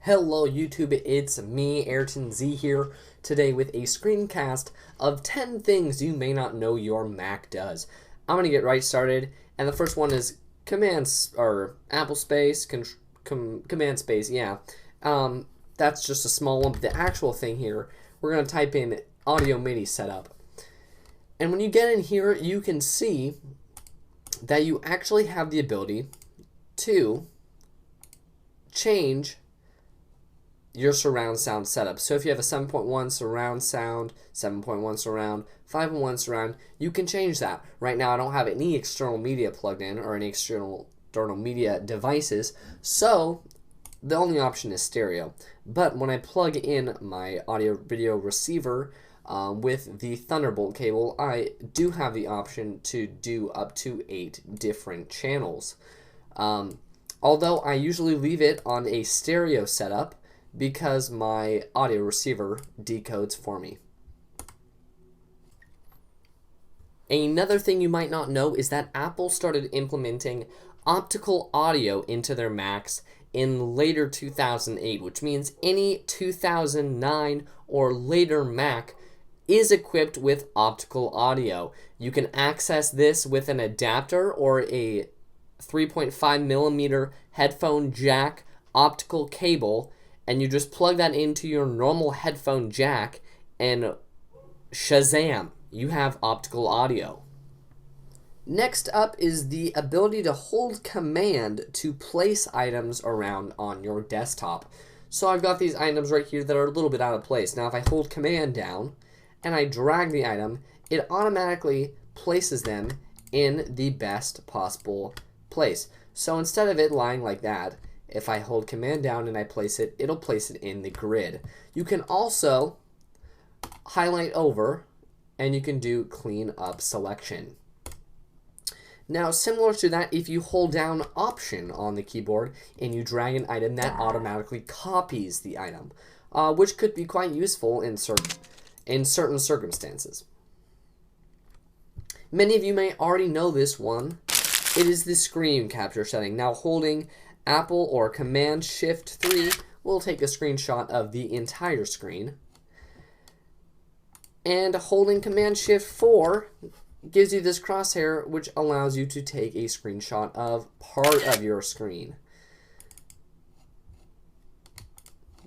Hello YouTube, it's me, Ayrton Z here, today with a screencast of 10 things you may not know your Mac does. I'm going to get right started, and the first one is Apple Space, Command Space, yeah. That's just a small one, but the actual thing here, we're going to type in Audio MIDI Setup. And when you get in here, you can see that you actually have the ability to change your surround sound setup. So if you have a 7.1 surround sound, 7.1 surround, 5.1 surround, you can change that. Right now I don't have any external media plugged in or any external media devices, so the only option is stereo. But when I plug in my audio video receiver with the Thunderbolt cable, I do have the option to do up to 8 different channels. Although I usually leave it on a stereo setup because my audio receiver decodes for me. Another thing you might not know is that Apple started implementing optical audio into their Macs in later 2008, which means any 2009 or later Mac is equipped with optical audio. You can access this with an adapter or a 3.5mm headphone jack optical cable, and you just plug that into your normal headphone jack and shazam, you have optical audio. Next up is the ability to hold command to place items around on your desktop. So I've got these items right here that are a little bit out of place. Now if I hold command down and I drag the item, it automatically places them in the best possible place. So instead of it lying like that, if I hold command down and I place it, it'll place it in the grid. You can also highlight over and you can do clean up selection. Now similar to that, if you hold down Option on the keyboard and you drag an item, that automatically copies the item, which could be quite useful in certain circumstances. Many of you may already know this one. It is the screen capture setting. Now holding Apple or Command Shift 3 will take a screenshot of the entire screen. And holding Command Shift 4 gives you this crosshair, which allows you to take a screenshot of part of your screen.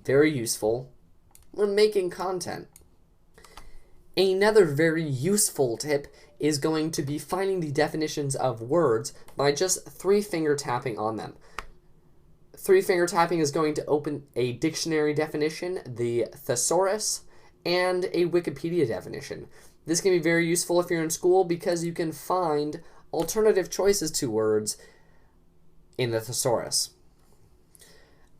Very useful when making content. Another very useful tip is going to be finding the definitions of words by just 3-finger tapping on them. 3-finger tapping is going to open a dictionary definition, the thesaurus, and a Wikipedia definition. This can be very useful if you're in school because you can find alternative choices to words in the thesaurus.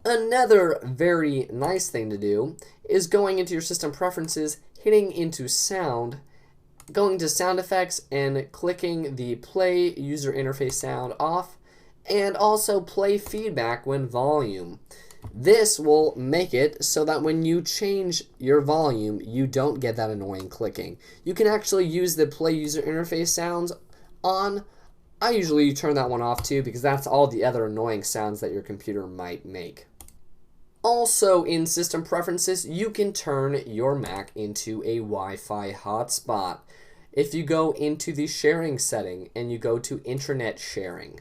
Another very nice thing to do is going into your system preferences, hitting into sound, going to sound effects and clicking the play user interface sound off, and also play feedback when volume. This will make it so that when you change your volume, you don't get that annoying clicking. You can actually use the play user interface sounds on. I usually turn that one off too because that's all the other annoying sounds that your computer might make. Also in system preferences, you can turn your Mac into a Wi-Fi hotspot. If you go into the sharing setting and you go to internet sharing,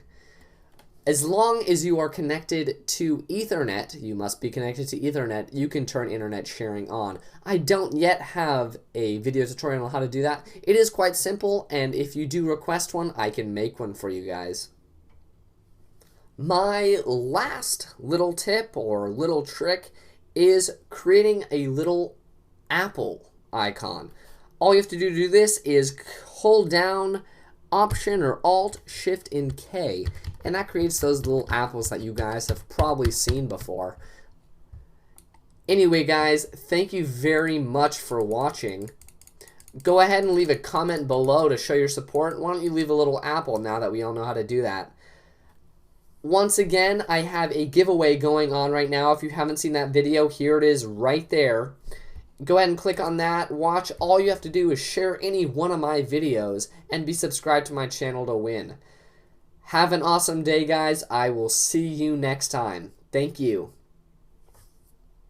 as long as you are connected to Ethernet, you must be connected to Ethernet, you can turn internet sharing on. I don't yet have a video tutorial on how to do that. It is quite simple, and if you do request one, I can make one for you guys. My last little tip or little trick is creating a little Apple icon. All you have to do this is hold down Option or Alt, Shift, and K, and that creates those little apples that you guys have probably seen before. Anyway guys, thank you very much for watching. Go ahead and leave a comment below to show your support. Why don't you leave a little apple now that we all know how to do that. Once again, I have a giveaway going on right now. If you haven't seen that video, here it is right there. Go ahead and click on that, watch. All you have to do is share any one of my videos and be subscribed to my channel to win. Have an awesome day, guys. I will see you next time. Thank you.